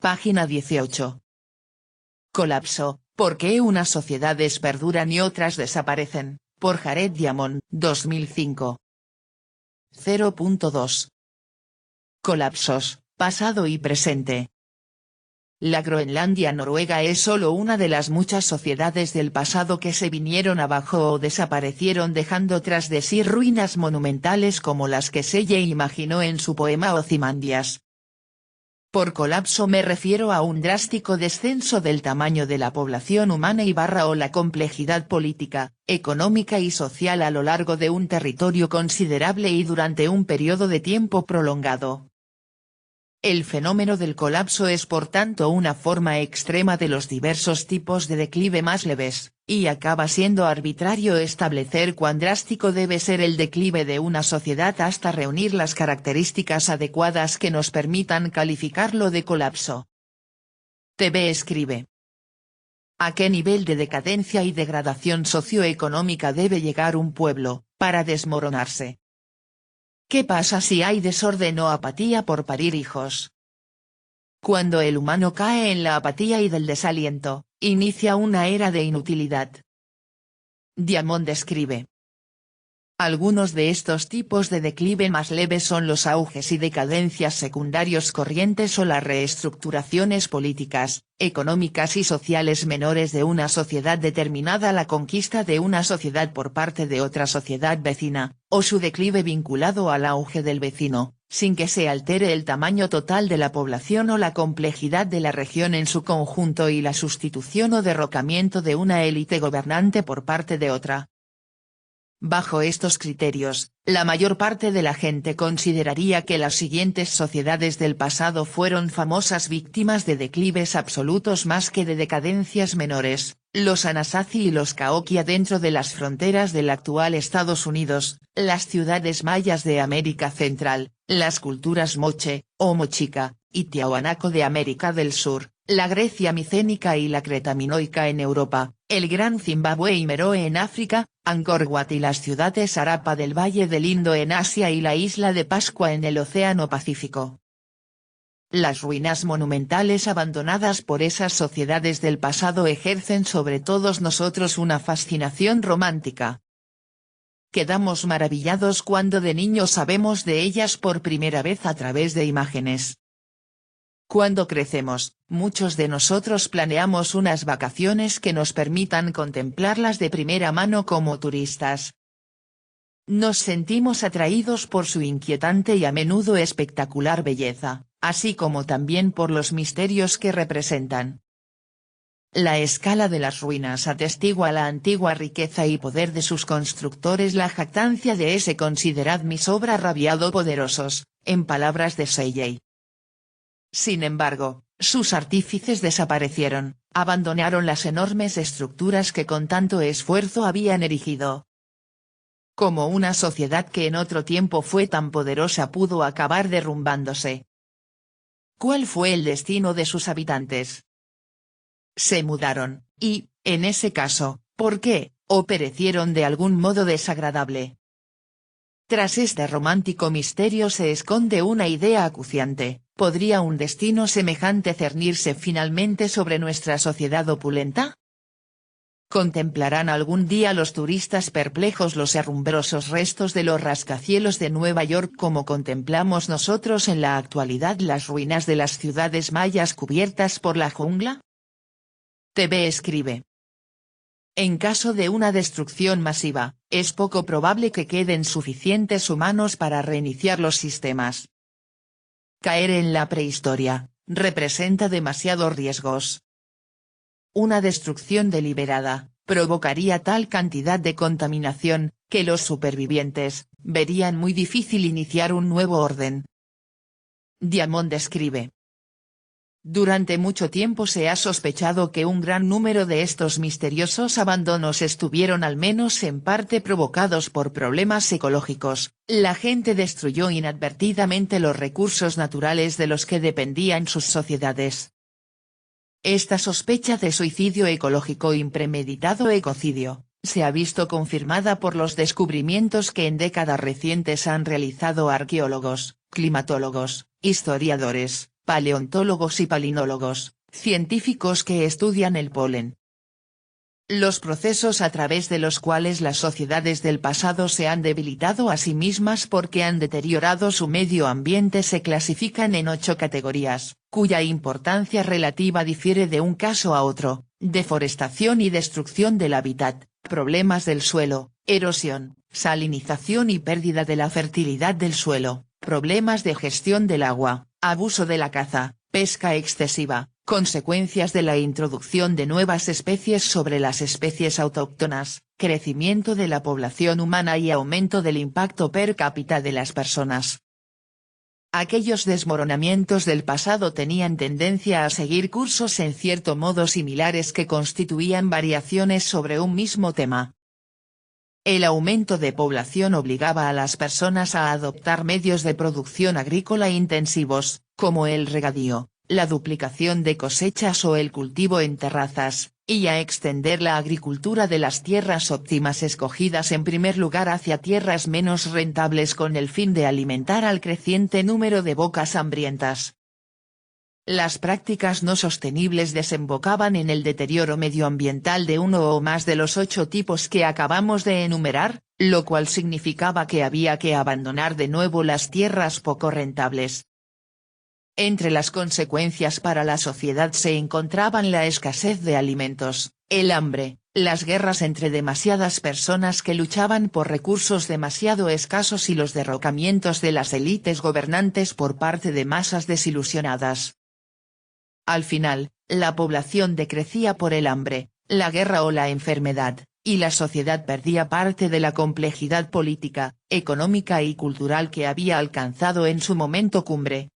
Página 18. Colapso, ¿por qué unas sociedades perduran y otras desaparecen? Por Jared Diamond, 2005. 0.2. Colapsos, pasado y presente. La Groenlandia noruega es solo una de las muchas sociedades del pasado que se vinieron abajo o desaparecieron dejando tras de sí ruinas monumentales como las que Shelley imaginó en su poema Ozymandias. Por colapso me refiero a un drástico descenso del tamaño de la población humana o la complejidad política, económica y social a lo largo de un territorio considerable y durante un periodo de tiempo prolongado. El fenómeno del colapso es por tanto una forma extrema de los diversos tipos de declive más leves, y acaba siendo arbitrario establecer cuán drástico debe ser el declive de una sociedad hasta reunir las características adecuadas que nos permitan calificarlo de colapso. TV escribe. ¿A qué nivel de decadencia y degradación socioeconómica debe llegar un pueblo, para desmoronarse? ¿Qué pasa si hay desorden o apatía por parir hijos? Cuando el humano cae en la apatía y del desaliento, inicia una era de inutilidad. Diamond escribe. Algunos de estos tipos de declive más leves son los auges y decadencias secundarios corrientes o las reestructuraciones políticas, económicas y sociales menores de una sociedad determinada, la conquista de una sociedad por parte de otra sociedad vecina, o su declive vinculado al auge del vecino, sin que se altere el tamaño total de la población o la complejidad de la región en su conjunto y la sustitución o derrocamiento de una élite gobernante por parte de otra. Bajo estos criterios, la mayor parte de la gente consideraría que las siguientes sociedades del pasado fueron famosas víctimas de declives absolutos más que de decadencias menores, los Anasazi y los Cahokia dentro de las fronteras del actual Estados Unidos, las ciudades mayas de América Central, las culturas moche, o mochica, y tiahuanaco de América del Sur, la Grecia micénica y la Creta minoica en Europa, el Gran Zimbabue y Meroe en África, Angkor Wat y las ciudades Harappa del Valle del Indo en Asia y la isla de Pascua en el Océano Pacífico. Las ruinas monumentales abandonadas por esas sociedades del pasado ejercen sobre todos nosotros una fascinación romántica. Quedamos maravillados cuando de niños sabemos de ellas por primera vez a través de imágenes. Cuando crecemos, muchos de nosotros planeamos unas vacaciones que nos permitan contemplarlas de primera mano como turistas. Nos sentimos atraídos por su inquietante y a menudo espectacular belleza, así como también por los misterios que representan. La escala de las ruinas atestigua la antigua riqueza y poder de sus constructores, la jactancia de ese "considerad mis obras rabiado poderosos", en palabras de Shelley. Sin embargo, sus artífices desaparecieron, abandonaron las enormes estructuras que con tanto esfuerzo habían erigido. Como una sociedad que en otro tiempo fue tan poderosa pudo acabar derrumbándose. ¿Cuál fue el destino de sus habitantes? Se mudaron, y, en ese caso, ¿por qué? ¿O perecieron de algún modo desagradable? Tras este romántico misterio se esconde una idea acuciante. ¿Podría un destino semejante cernirse finalmente sobre nuestra sociedad opulenta? ¿Contemplarán algún día los turistas perplejos los herrumbrosos restos de los rascacielos de Nueva York como contemplamos nosotros en la actualidad las ruinas de las ciudades mayas cubiertas por la jungla? TV escribe. En caso de una destrucción masiva, es poco probable que queden suficientes humanos para reiniciar los sistemas. Caer en la prehistoria, representa demasiados riesgos. Una destrucción deliberada, provocaría tal cantidad de contaminación, que los supervivientes, verían muy difícil iniciar un nuevo orden. Diamond escribe. Durante mucho tiempo se ha sospechado que un gran número de estos misteriosos abandonos estuvieron al menos en parte provocados por problemas ecológicos. La gente destruyó inadvertidamente los recursos naturales de los que dependían sus sociedades. Esta sospecha de suicidio ecológico impremeditado ecocidio, se ha visto confirmada por los descubrimientos que en décadas recientes han realizado arqueólogos, climatólogos, historiadores, paleontólogos y palinólogos, científicos que estudian el polen. Los procesos a través de los cuales las sociedades del pasado se han debilitado a sí mismas porque han deteriorado su medio ambiente se clasifican en 8 categorías, cuya importancia relativa difiere de un caso a otro: deforestación y destrucción del hábitat, problemas del suelo, erosión, salinización y pérdida de la fertilidad del suelo, problemas de gestión del agua, abuso de la caza, pesca excesiva, consecuencias de la introducción de nuevas especies sobre las especies autóctonas, crecimiento de la población humana y aumento del impacto per cápita de las personas. Aquellos desmoronamientos del pasado tenían tendencia a seguir cursos en cierto modo similares que constituían variaciones sobre un mismo tema. El aumento de población obligaba a las personas a adoptar medios de producción agrícola intensivos, como el regadío, la duplicación de cosechas o el cultivo en terrazas, y a extender la agricultura de las tierras óptimas escogidas en primer lugar hacia tierras menos rentables con el fin de alimentar al creciente número de bocas hambrientas. Las prácticas no sostenibles desembocaban en el deterioro medioambiental de uno o más de los 8 tipos que acabamos de enumerar, lo cual significaba que había que abandonar de nuevo las tierras poco rentables. Entre las consecuencias para la sociedad se encontraban la escasez de alimentos, el hambre, las guerras entre demasiadas personas que luchaban por recursos demasiado escasos y los derrocamientos de las élites gobernantes por parte de masas desilusionadas. Al final, la población decrecía por el hambre, la guerra o la enfermedad, y la sociedad perdía parte de la complejidad política, económica y cultural que había alcanzado en su momento cumbre.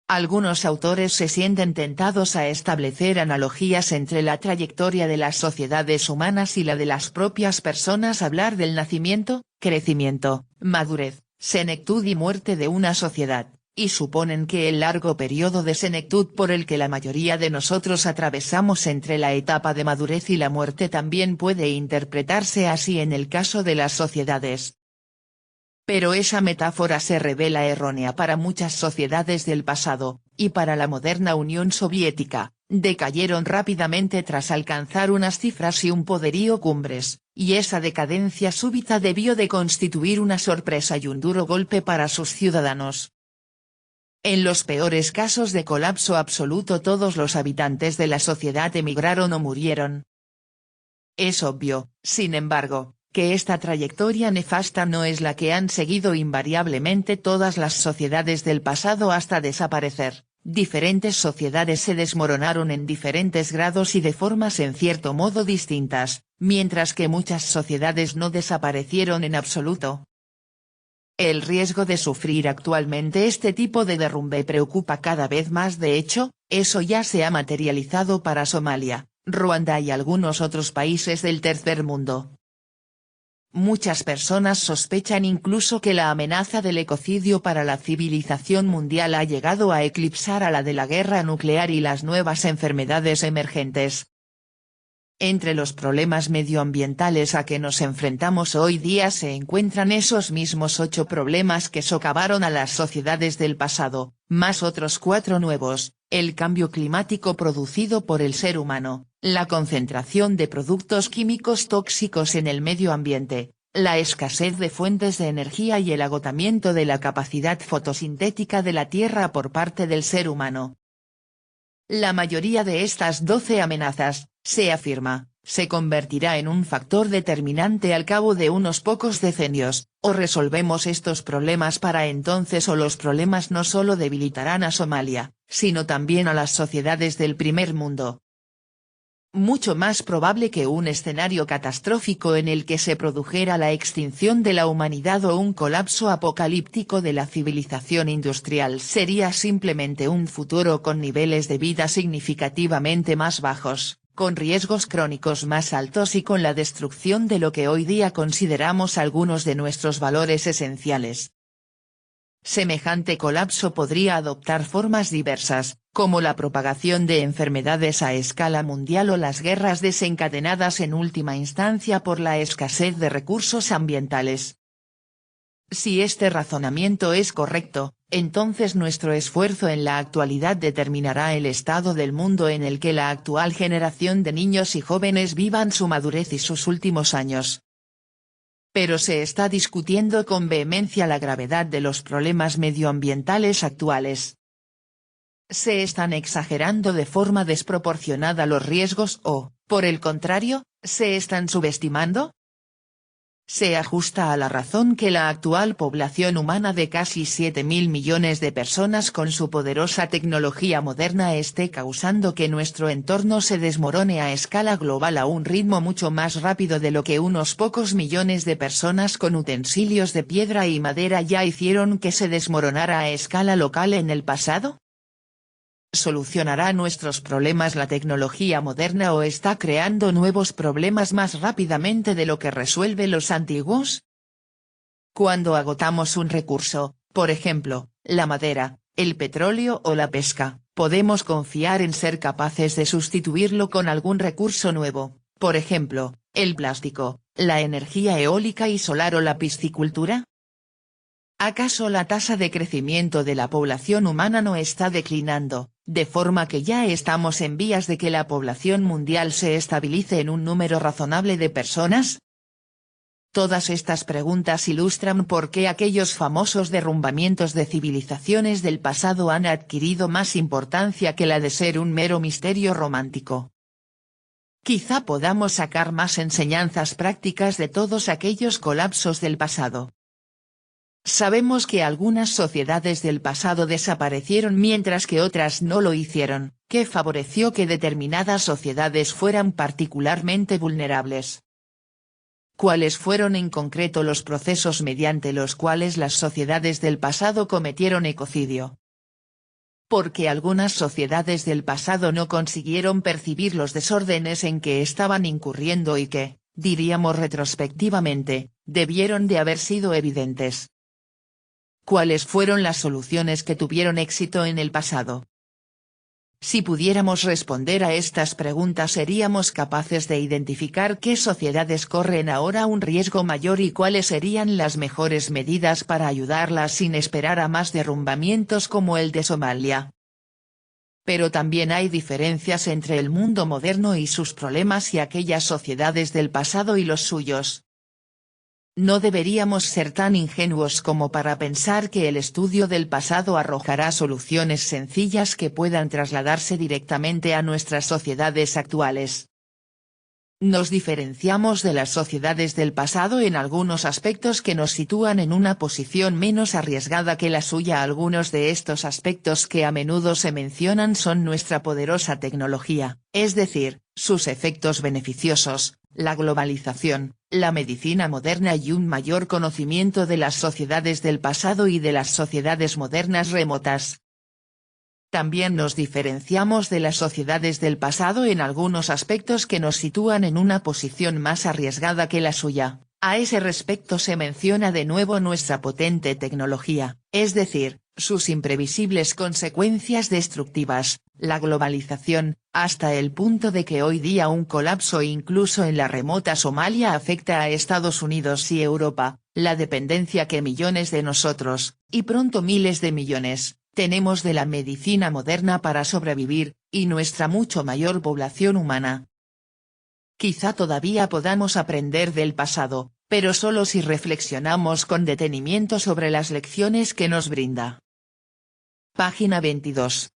Algunos autores se sienten tentados a establecer analogías entre la trayectoria de las sociedades humanas y la de las propias personas, hablar del nacimiento, crecimiento, madurez, senectud y muerte de una sociedad, y suponen que el largo periodo de senectud por el que la mayoría de nosotros atravesamos entre la etapa de madurez y la muerte también puede interpretarse así en el caso de las sociedades. Pero esa metáfora se revela errónea para muchas sociedades del pasado, y para la moderna Unión Soviética, decayeron rápidamente tras alcanzar unas cifras y un poderío cumbres, y esa decadencia súbita debió de constituir una sorpresa y un duro golpe para sus ciudadanos. En los peores casos de colapso absoluto todos los habitantes de la sociedad emigraron o murieron. Es obvio, sin embargo, que esta trayectoria nefasta no es la que han seguido invariablemente todas las sociedades del pasado hasta desaparecer. Diferentes sociedades se desmoronaron en diferentes grados y de formas en cierto modo distintas, mientras que muchas sociedades no desaparecieron en absoluto. El riesgo de sufrir actualmente este tipo de derrumbe preocupa cada vez más. De hecho, eso ya se ha materializado para Somalia, Ruanda y algunos otros países del tercer mundo. Muchas personas sospechan incluso que la amenaza del ecocidio para la civilización mundial ha llegado a eclipsar a la de la guerra nuclear y las nuevas enfermedades emergentes. Entre los problemas medioambientales a que nos enfrentamos hoy día se encuentran esos mismos 8 problemas que socavaron a las sociedades del pasado, más otros 4 nuevos: el cambio climático producido por el ser humano, la concentración de productos químicos tóxicos en el medio ambiente, la escasez de fuentes de energía y el agotamiento de la capacidad fotosintética de la Tierra por parte del ser humano. La mayoría de estas 12 amenazas, se afirma, se convertirá en un factor determinante al cabo de unos pocos decenios. O resolvemos estos problemas para entonces o los problemas no solo debilitarán a Somalia, sino también a las sociedades del primer mundo. Mucho más probable que un escenario catastrófico en el que se produjera la extinción de la humanidad o un colapso apocalíptico de la civilización industrial sería simplemente un futuro con niveles de vida significativamente más bajos, con riesgos crónicos más altos y con la destrucción de lo que hoy día consideramos algunos de nuestros valores esenciales. Semejante colapso podría adoptar formas diversas, como la propagación de enfermedades a escala mundial o las guerras desencadenadas en última instancia por la escasez de recursos ambientales. Si este razonamiento es correcto, entonces nuestro esfuerzo en la actualidad determinará el estado del mundo en el que la actual generación de niños y jóvenes vivan su madurez y sus últimos años. Pero se está discutiendo con vehemencia la gravedad de los problemas medioambientales actuales. ¿Se están exagerando de forma desproporcionada los riesgos o, por el contrario, se están subestimando? Se ajusta a la razón que la actual población humana de casi 7.000 millones de personas con su poderosa tecnología moderna esté causando que nuestro entorno se desmorone a escala global a un ritmo mucho más rápido de lo que unos pocos millones de personas con utensilios de piedra y madera ya hicieron que se desmoronara a escala local en el pasado? ¿Solucionará nuestros problemas la tecnología moderna o está creando nuevos problemas más rápidamente de lo que resuelve los antiguos? Cuando agotamos un recurso, por ejemplo, la madera, el petróleo o la pesca, podemos confiar en ser capaces de sustituirlo con algún recurso nuevo, por ejemplo, el plástico, la energía eólica y solar o la piscicultura. ¿Acaso la tasa de crecimiento de la población humana no está declinando, de forma que ya estamos en vías de que la población mundial se estabilice en un número razonable de personas? Todas estas preguntas ilustran por qué aquellos famosos derrumbamientos de civilizaciones del pasado han adquirido más importancia que la de ser un mero misterio romántico. Quizá podamos sacar más enseñanzas prácticas de todos aquellos colapsos del pasado. Sabemos que algunas sociedades del pasado desaparecieron mientras que otras no lo hicieron, que favoreció que determinadas sociedades fueran particularmente vulnerables. ¿Cuáles fueron en concreto los procesos mediante los cuales las sociedades del pasado cometieron ecocidio? Porque algunas sociedades del pasado no consiguieron percibir los desórdenes en que estaban incurriendo y que, diríamos retrospectivamente, debieron de haber sido evidentes. ¿Cuáles fueron las soluciones que tuvieron éxito en el pasado? Si pudiéramos responder a estas preguntas seríamos capaces de identificar qué sociedades corren ahora un riesgo mayor y cuáles serían las mejores medidas para ayudarlas sin esperar a más derrumbamientos como el de Somalia. Pero también hay diferencias entre el mundo moderno y sus problemas y aquellas sociedades del pasado y los suyos. No deberíamos ser tan ingenuos como para pensar que el estudio del pasado arrojará soluciones sencillas que puedan trasladarse directamente a nuestras sociedades actuales. Nos diferenciamos de las sociedades del pasado en algunos aspectos que nos sitúan en una posición menos arriesgada que la suya. Algunos de estos aspectos que a menudo se mencionan son nuestra poderosa tecnología, es decir, sus efectos beneficiosos, la globalización, la medicina moderna y un mayor conocimiento de las sociedades del pasado y de las sociedades modernas remotas. También nos diferenciamos de las sociedades del pasado en algunos aspectos que nos sitúan en una posición más arriesgada que la suya. A ese respecto se menciona de nuevo nuestra potente tecnología, es decir, sus imprevisibles consecuencias destructivas, la globalización, hasta el punto de que hoy día un colapso incluso en la remota Somalia afecta a Estados Unidos y Europa, la dependencia que millones de nosotros, y pronto miles de millones, tenemos de la medicina moderna para sobrevivir, y nuestra mucho mayor población humana. Quizá todavía podamos aprender del pasado, pero solo si reflexionamos con detenimiento sobre las lecciones que nos brinda. Página 22.